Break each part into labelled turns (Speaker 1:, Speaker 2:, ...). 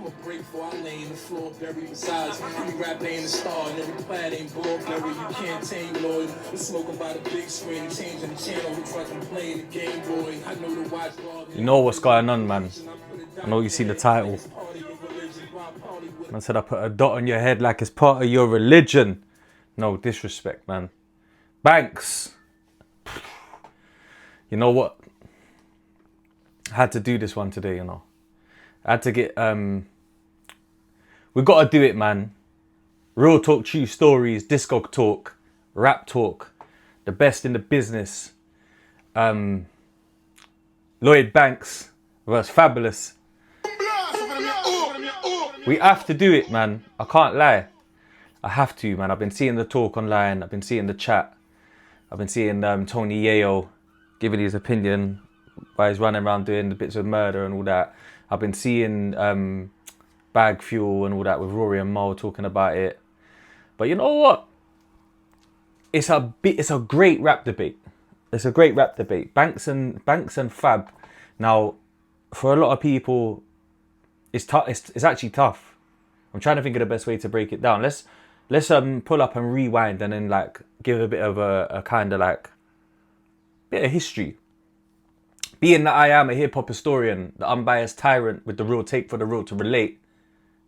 Speaker 1: I'ma break before I lay in the floor, bury besides. Every rap ain't a star, and every plaid ain't Burberry. You can't tame Lloyd. We're smoking by the big screen, changing the channel. Looks like I'm playing the Game Boy. I know the watch guard.
Speaker 2: You know what's going on, man. I know you see the title. I said I put a dot on your head like it's part of your religion. No disrespect, man. Banks. You know what? I had to do this one today, you know. I had to get, we gotta do it, man. Real talk, true stories, DiscogTalk, rap talk, the best in the business. Lloyd Banks versus Fabolous. We have to do it, man. I can't lie. I have to, man. I've been seeing the talk online. I've been seeing the chat. I've been seeing Tony Yayo giving his opinion while he's running around doing the bits of murder and all that. I've been seeing Bag Furl and all that with Rory Mal talking about it. But you know what? It's a great rap debate. It's a great rap debate. Banks and Fab. Now, for a lot of people, it's tough. It's actually tough. I'm trying to think of the best way to break it down. Let's pull up and rewind and then like give a bit of a kind of like bit of history. Being that I am a hip hop historian, the unbiased tyrant with the real take for the real to relate.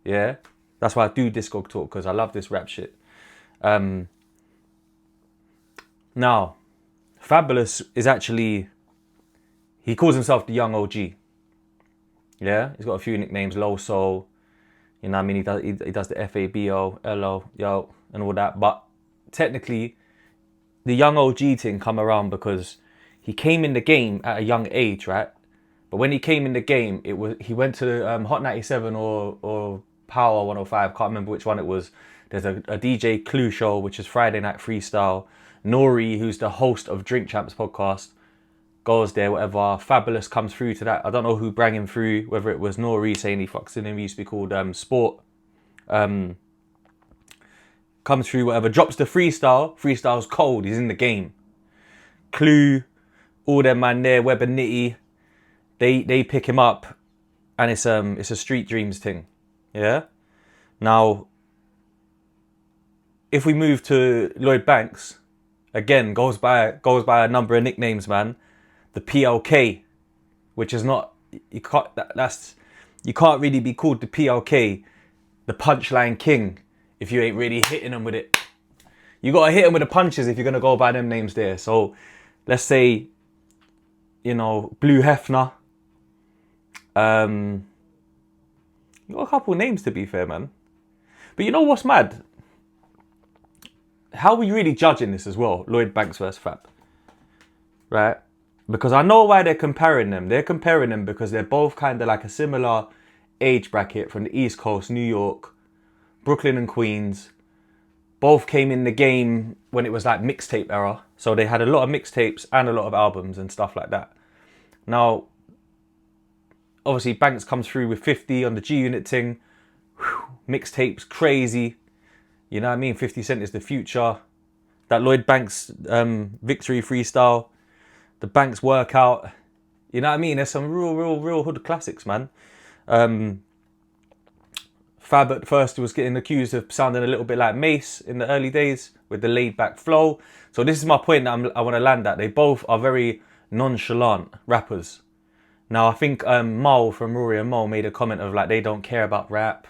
Speaker 2: Yeah, that's why I do DiscogTalk, because I love this rap shit. Now, Fabolous is actually, he calls himself the young OG. Yeah, he's got a few nicknames, Loso, you know what I mean? He does the Fabo, LO, yo, and all that. But technically, the young OG thing come around because he came in the game at a young age, right? But when he came in the game, he went to Hot 97 or Power 105, can't remember which one it was. There's a DJ Clue show, which is Friday Night Freestyle. Nori, who's the host of Drink Champs podcast, goes there, whatever. Fabolous comes through to that. I don't know who brought him through, whether it was Nori saying he fucks in him. He used to be called Sport. Comes through, whatever. Drops the freestyle. Freestyle's cold. He's in the game. Clue, all them man there, Web and Nitty, they pick him up, and it's a Street Dreams thing. Yeah? Now, if we move to Lloyd Banks, again, goes by a number of nicknames, man. The PLK, which is not, you can't really be called the PLK, the Punchline King, if you ain't really hitting them with it. You gotta hit them with the punches if you're gonna go by them names there. So, let's say, you know, Blue Hefner. You got a couple names, to be fair, man. But you know what's mad? How are we really judging this as well? Lloyd Banks versus Fab. Right? Because I know why they're comparing them. They're comparing them because they're both kind of like a similar age bracket from the East Coast, New York, Brooklyn and Queens. Both came in the game when it was like mixtape era. So they had a lot of mixtapes and a lot of albums and stuff like that. Now, obviously Banks comes through with 50 on the G Unit thing. Mixtapes, crazy. You know what I mean? 50 Cent is the future. That Lloyd Banks victory freestyle. The Banks workout. You know what I mean? There's some real hood classics, man. Fab at first was getting accused of sounding a little bit like Mace in the early days with the laid back flow. So this is my point that I want to land at. They both are very nonchalant rappers. Now, I think Mal from Rory and Mal made a comment of like, they don't care about rap.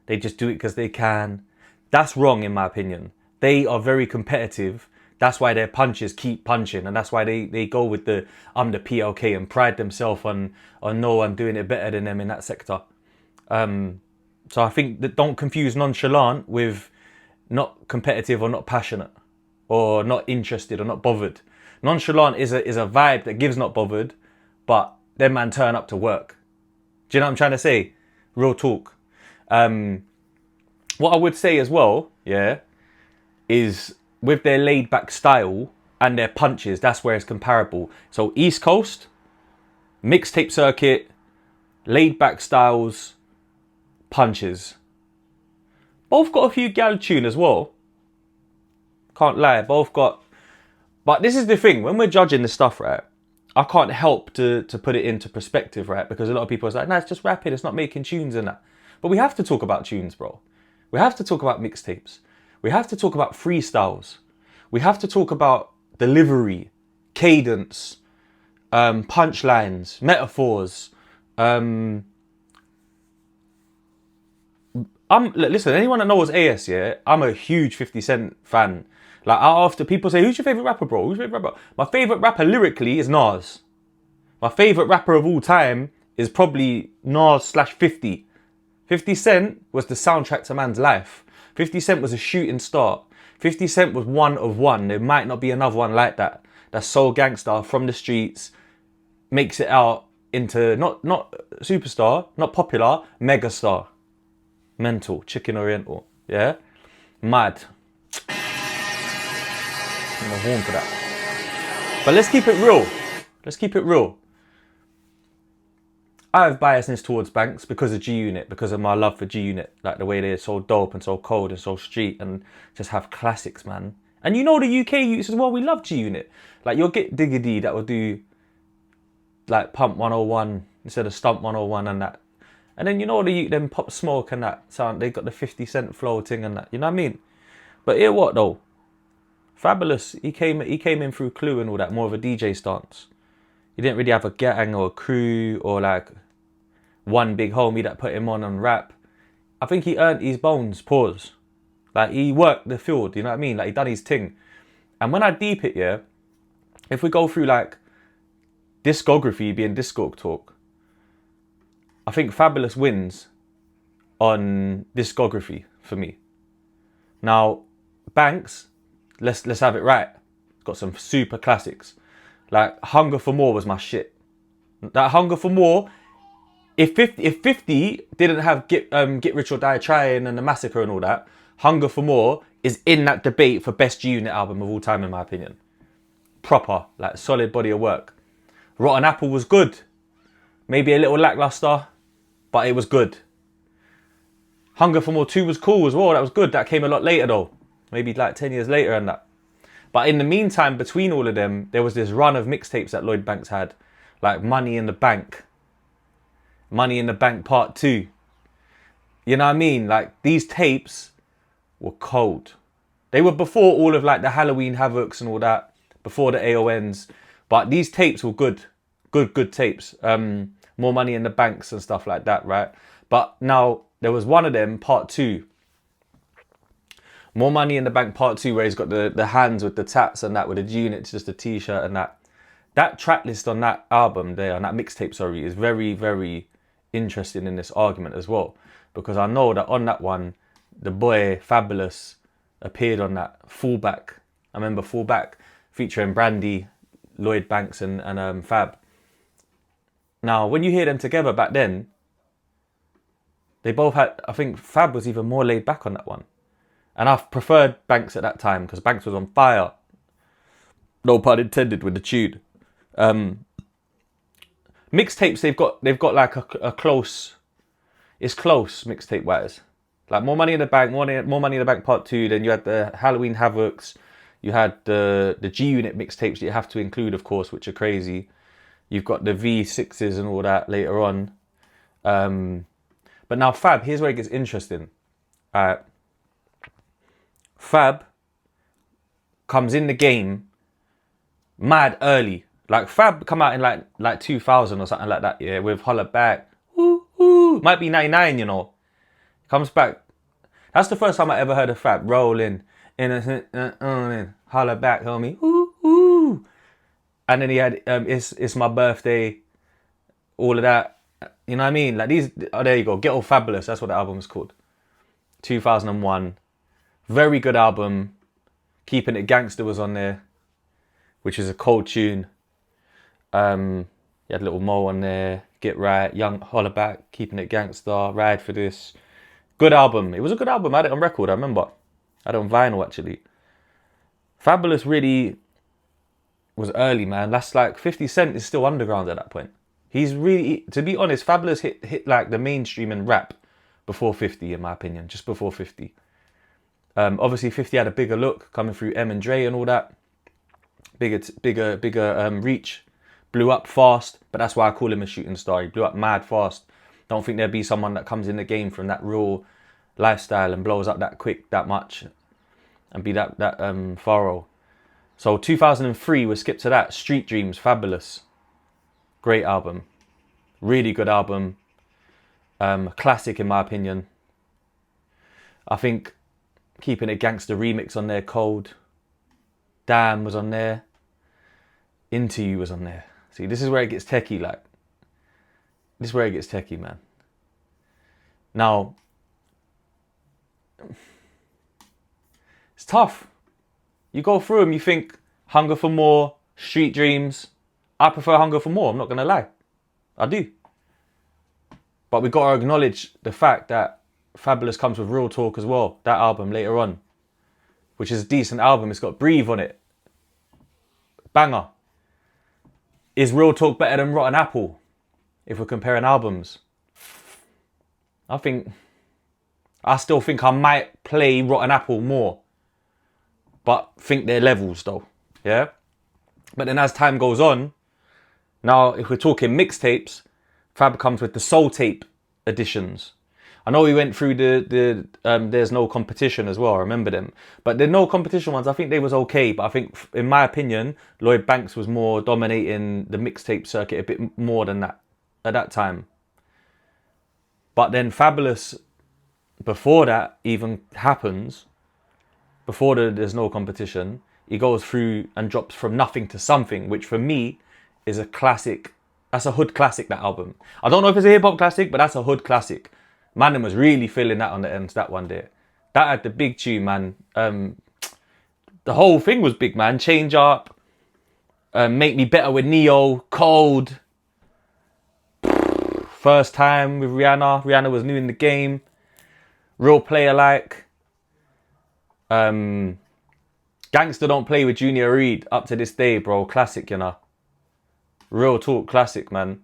Speaker 2: They just do it because they can. That's wrong, in my opinion. They are very competitive. That's why their punches keep punching. And that's why they go with the, I'm the PLK, and pride themselves on no one doing it better than them in that sector. So I think that don't confuse nonchalant with not competitive or not passionate or not interested or not bothered. Nonchalant is a vibe that gives not bothered, but them man turn up to work. Do you know what I'm trying to say? Real talk. What I would say as well, yeah, is with their laid back style and their punches, that's where it's comparable. So East Coast, mixtape circuit, laid back styles, punches. Both got a few gal tune as well. Can't lie, both got. But this is the thing, when we're judging this stuff, right, I can't help to put it into perspective, right? Because a lot of people are like, nah, it's just rapping, it's not making tunes and that. But we have to talk about tunes, bro. We have to talk about mixtapes. We have to talk about freestyles. We have to talk about delivery, cadence, punchlines, metaphors. Listen, anyone that knows AS, yeah, I'm a huge 50 Cent fan. Like, after people say, who's your favourite rapper, bro? Who's your favourite rapper? My favourite rapper lyrically is Nas. My favourite rapper of all time is probably Nas/50. 50 Cent was the soundtrack to man's life. 50 Cent was a shooting star. 50 Cent was one of one. There might not be another one like that. That's so gangster, from the streets, makes it out into not superstar, not popular, megastar. Mental, chicken oriental, yeah? Mad. I'm a horn for that. But let's keep it real. Let's keep it real. I have biasness towards Banks because of G-Unit, because of my love for G-Unit. Like the way they're so dope and so cold and so street and just have classics, man. And you know the UK youths as well, we love G-Unit. Like you'll get Diggity that will do like Pump 101 instead of Stump 101 and that. And then you know them Pop Smoke and that sound, they got the 50 Cent flow thing and that, you know what I mean? But hear what though? Fabolous, he came in through Clue and all that, more of a DJ stance. He didn't really have a gang or a crew or like one big homie that put him on rap. I think he earned his bones, pause. Like he worked the field, you know what I mean? Like he done his thing. And when I deep it, yeah, if we go through like discography being DiscogTalk, I think Fabolous wins on discography for me. Now, Banks, let's have it right. Got some super classics. Like Hunger for More was my shit. That Hunger for More, if 50 didn't have Get Rich or Die Trying and The Massacre and all that, Hunger for More is in that debate for best G-Unit album of all time in my opinion. Proper, like solid body of work. Rotten Apple was good. Maybe a little lackluster, but it was good. Hunger for More 2 was cool as well. That was good. That came a lot later though. Maybe like 10 years later and that. But in the meantime, between all of them, there was this run of mixtapes that Lloyd Banks had. Like Money in the Bank. Money in the Bank Part 2. You know what I mean? Like these tapes were cold. They were before all of like the Halloween Havocs and all that. Before the AONs. But these tapes were good. Good tapes. More Money in the Banks and stuff like that, right? But now, there was one of them, Part 2. More Money in the Bank Part 2, where he's got the hands with the tats and that, with the G-Unit, just a t-shirt and that. That track list on that album there, on that mixtape, sorry, is very, very interesting in this argument as well. Because I know that on that one, the boy Fabolous appeared on that. Fullback. I remember Fullback featuring Brandy, Lloyd Banks and Fab. Now, when you hear them together back then, they both had, I think Fab was even more laid back on that one. And I preferred Banks at that time because Banks was on fire. No pun intended with the tune. Mixtapes, they've got like a close, it's close mixtape wise. Like More Money in the Bank, More Money in the Bank Part 2. Then you had the Halloween Havocs. You had the G-Unit mixtapes that you have to include, of course, which are crazy. You've got the V6s and all that later on. But now Fab, here's where it gets interesting. Fab comes in the game mad early. Like Fab come out in like 2000 or something like that, yeah, with Holla Back. Woo, woo. Might be 99, you know. Comes back. That's the first time I ever heard of Fab. Rolling. Innocent. Holla Back, homie. Woo, woo. And then he had It's My Birthday. All of that. You know what I mean? Like these, oh, there you go. Get All Fabolous. That's what the album is called. 2001. Very good album. Keeping It Gangster was on there, which is a cold tune. You had Little Mo on there. Get Right. Young Holla Back. Keeping It Gangster. Ride for This. Good album. It was a good album. I had it on record, I remember. I had it on vinyl, actually. Fabolous really was early, man. That's like 50 Cent is still underground at that point. He's really, to be honest, Fabolous hit like the mainstream in rap before 50, in my opinion. Just before 50. Obviously 50 had a bigger look coming through M and Dre and all that. Bigger reach. Blew up fast, but that's why I call him a shooting star. He blew up mad fast. Don't think there'd be someone that comes in the game from that raw lifestyle and blows up that quick, that much, and be that thorough. So 2003, we'll skip to that. Street Dreams, Fabolous. Great album. Really good album. Classic in my opinion. I think Keeping It Gangster remix on there, Cold. Damn was on there. Into You was on there. See, this is where it gets techie, like. This is where it gets techie, man. Now, it's tough. You go through them, you think Hunger for More, Street Dreams. I prefer Hunger for More, I'm not going to lie. I do. But we got to acknowledge the fact that Fabolous comes with Real Talk as well, that album later on, which is a decent album. It's got Breathe on it. Banger. Is Real Talk better than Rotten Apple if we're comparing albums? I still think I might play Rotten Apple more, but think they're levels though, yeah? But then as time goes on, now if we're talking mixtapes, Fab comes with the Soul Tape editions. I know we went through the There's No Competition as well, I remember them. But the No Competition ones, I think they was okay, but I think, in my opinion, Lloyd Banks was more dominating the mixtape circuit a bit more than that at that time. But then Fabolous, before that even happens, before There's No Competition, he goes through and drops From Nothing to Something, which for me is a classic. That's a hood classic, that album. I don't know if it's a hip-hop classic, but that's a hood classic. Man was really feeling that on the ends, that one there. That had the big tune, man. The whole thing was big, man. Change Up, Make Me Better with Neo, Cold. First Time with Rihanna. Rihanna was new in the game. Real Player Like. Gangster Don't Play with Junior Reid. Up to this day, bro. Classic, you know. Real Talk, classic, man.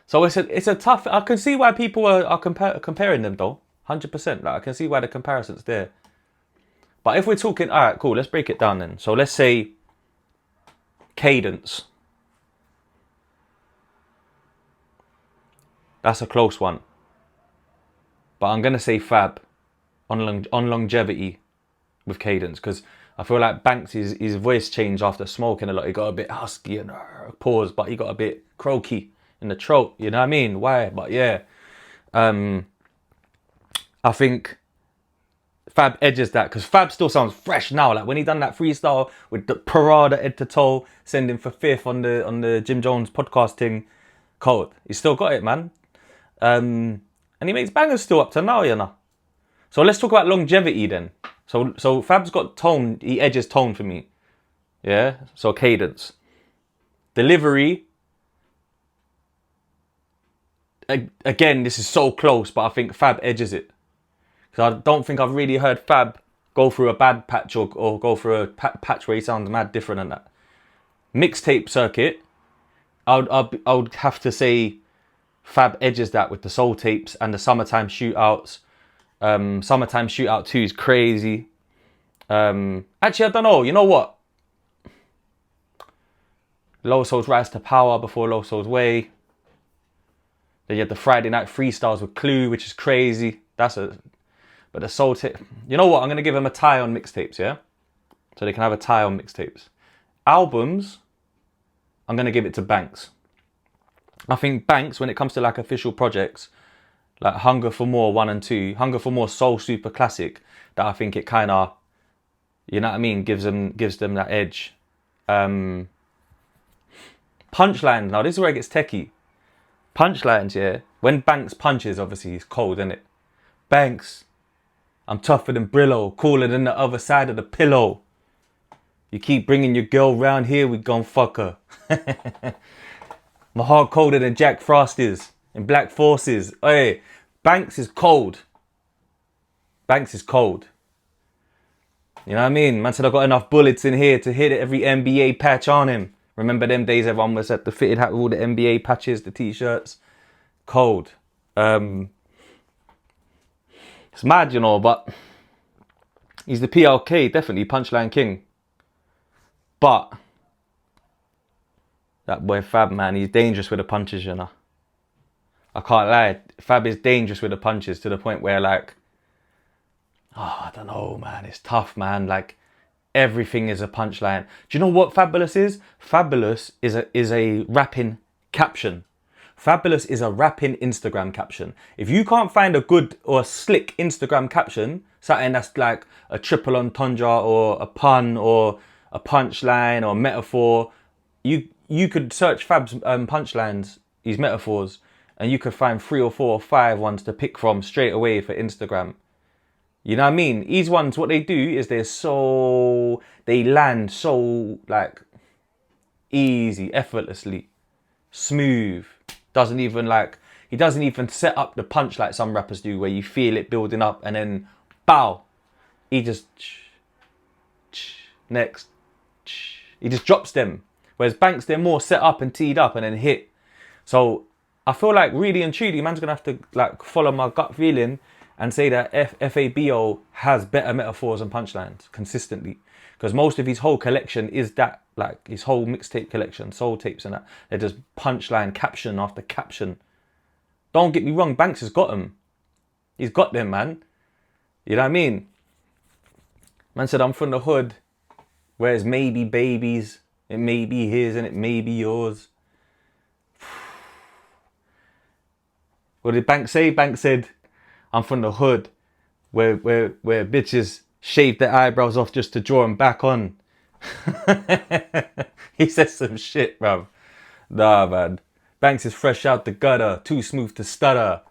Speaker 2: So it's a tough. I can see why people are comparing them though. 100%. Like I can see why the comparison's there. But if we're talking, all right, cool. Let's break it down then. So let's say Cadence. That's a close one. But I'm gonna say Fab on longevity with Cadence, because I feel like Banks his voice changed after smoking a lot. He got a bit husky and pause, but he got a bit croaky in the throat, you know what I mean? Why? But yeah, I think Fab edges that, because Fab still sounds fresh now. Like when he done that freestyle with the Parada head to toe, sending for fifth on the Jim Jones podcast thing, Cold. He's still got it, man. And he makes bangers still up to now, you know. So let's talk about longevity then. So Fab's got tone. He edges tone for me. Yeah. So Cadence, delivery. Again, this is so close, but I think Fab edges it. Because I don't think I've really heard Fab go through a bad patch or go through a patch where he sounds mad different than that. Mixtape circuit, I would have to say Fab edges that with the Soul Tapes and the Summertime Shootouts. Summertime Shootout 2 is crazy. Actually, I don't know. You know what? Loso's Rise to Power before Loso's Way. Then you had the Friday Night Freestyles with Clue, which is crazy. But the Soul Tape. You know what? I'm going to give them a tie on mixtapes, yeah? So they can have a tie on mixtapes. Albums, I'm going to give it to Banks. I think Banks, when it comes to like official projects, like Hunger for More 1 and 2, Hunger for More so super classic that I think it kind of, you know what I mean, gives them that edge. Punchline, now this is where it gets techie. Punchlines, yeah. When Banks punches, obviously he's cold, isn't it? Banks, I'm tougher than Brillo, cooler than the other side of the pillow. You keep bringing your girl round here, we gon' fuck her. My heart colder than Jack Frost is in Black Forces. Hey, Banks is cold. Banks is cold. You know what I mean? Man said I got enough bullets in here to hit every NBA patch on him. Remember them days everyone was at the fitted hat with all the NBA patches, the t-shirts. Cold. It's mad, you know, but he's the PLK, definitely Punchline King. But that boy Fab, man, he's dangerous with the punches, you know. I can't lie. Fab is dangerous with the punches to the point where like, I don't know, man. It's tough, man. Like everything is a punchline. Do you know what Fabolous is? Fabolous is a rapping caption. Fabolous is a rapping Instagram caption. If you can't find a good or slick Instagram caption, something that's like a triple entendre or a pun or a punchline or metaphor, you could search Fab's punchlines, his metaphors, and you could find 3 or 4 or 5 ones to pick from straight away for Instagram. You know what I mean? These ones, what they do is they land so like easy, effortlessly, smooth. He doesn't even set up the punch like some rappers do, where you feel it building up and then bow. He just next. He just drops them. Whereas Banks, they're more set up and teed up and then hit. So I feel like really and truly, man's gonna have to like follow my gut feeling and say that Fabo has better metaphors and punchlines consistently. Because most of his whole collection is that, like his whole mixtape collection, soul tapes and that, they're just punchline, caption after caption. Don't get me wrong, Banks has got them. He's got them, man. You know what I mean? Man said, I'm from the hood, where it's maybe babies, it may be his and it may be yours. What did Banks say? Banks said, I'm from the hood, where bitches shave their eyebrows off just to draw them back on. He says some shit, bruv. Nah, man. Banks is fresh out the gutter, too smooth to stutter.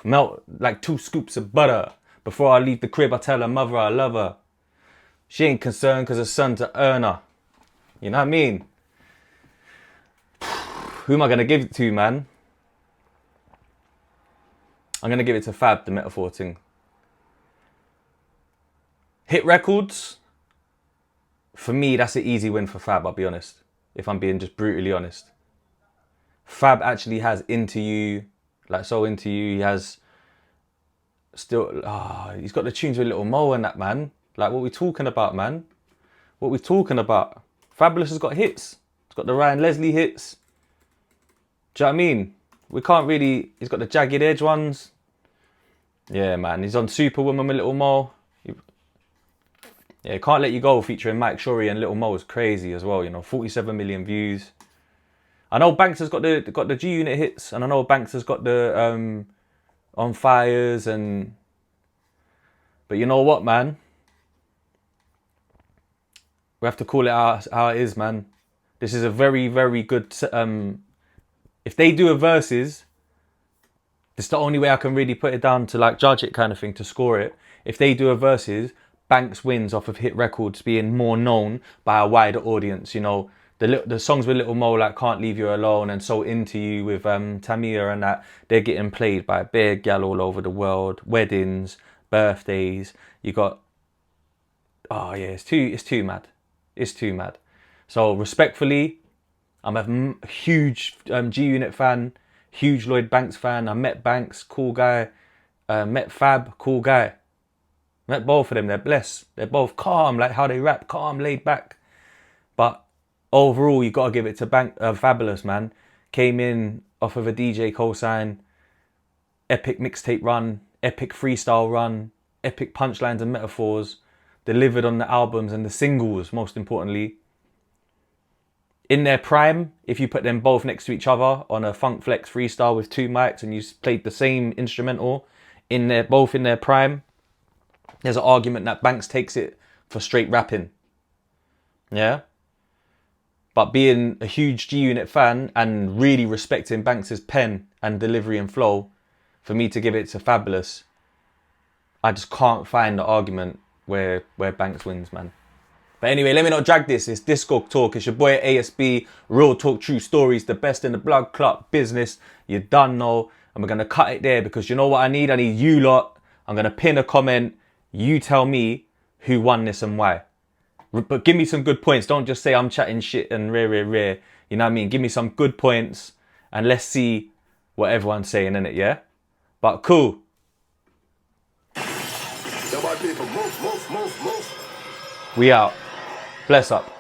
Speaker 2: Melt like 2 scoops of butter. Before I leave the crib, I tell her mother I love her. She ain't concerned cause her son's an earner. You know what I mean? Who am I gonna give it to, man? I'm gonna give it to Fab, the metaphor thing. Hit records, for me, that's an easy win for Fab, I'll be honest. If I'm being just brutally honest. Fab actually has Into You, like So Into You. He has still, he's got the tunes with Little Mo and that, man. Like, what we talking about, man? What we talking about? Fabolous has got hits. He's got the Ryan Leslie hits. Do you know what I mean? We can't really, he's got the Jagged Edge ones. Yeah, man. He's on Superwoman with Little Mo. Yeah, Can't Let You Go featuring Mike Shorey and Little Mo is crazy as well, you know, 47 million views. I know Banks has got the G Unit hits, and I know Banks has got the On Fires and, but you know what, man? We have to call it how it is, man. This is a very, very good if they do a versus, this is the only way I can really put it down to like judge it kind of thing, to score it. If they do a versus, Banks wins off of hit records being more known by a wider audience. You know, the songs with Little Mo, like Can't Leave You Alone and So Into You with Tamia and that, they're getting played by a big gal all over the world. Weddings, birthdays. You got, oh yeah, it's too mad. It's too mad. So respectfully, I'm a huge G Unit fan, huge Lloyd Banks fan. I met Banks, cool guy. Met Fab, cool guy. Met both of them, they're blessed. They're both calm, like how they rap, calm, laid back. But overall, you got to give it to Fabolous, man. Came in off of a DJ cosign, epic mixtape run, epic freestyle run, epic punchlines and metaphors, delivered on the albums and the singles, most importantly. In their prime, if you put them both next to each other on a Funk Flex freestyle with 2 mics and you played the same instrumental, both in their prime, there's an argument that Banks takes it for straight rapping. Yeah? But being a huge G Unit fan and really respecting Banks' pen and delivery and flow, for me to give it to Fabolous, I just can't find the argument where Banks wins, man. But anyway, let me not drag this. It's DiscogTalk. It's your boy ASB. Real talk, true stories. The best in the blood clot business. You done know. And we're going to cut it there because you know what I need? I need you lot. I'm going to pin a comment. You tell me who won this and why. But give me some good points. Don't just say I'm chatting shit and rare. You know what I mean? Give me some good points. And let's see what everyone's saying, innit, yeah? But cool. We out. Bless up.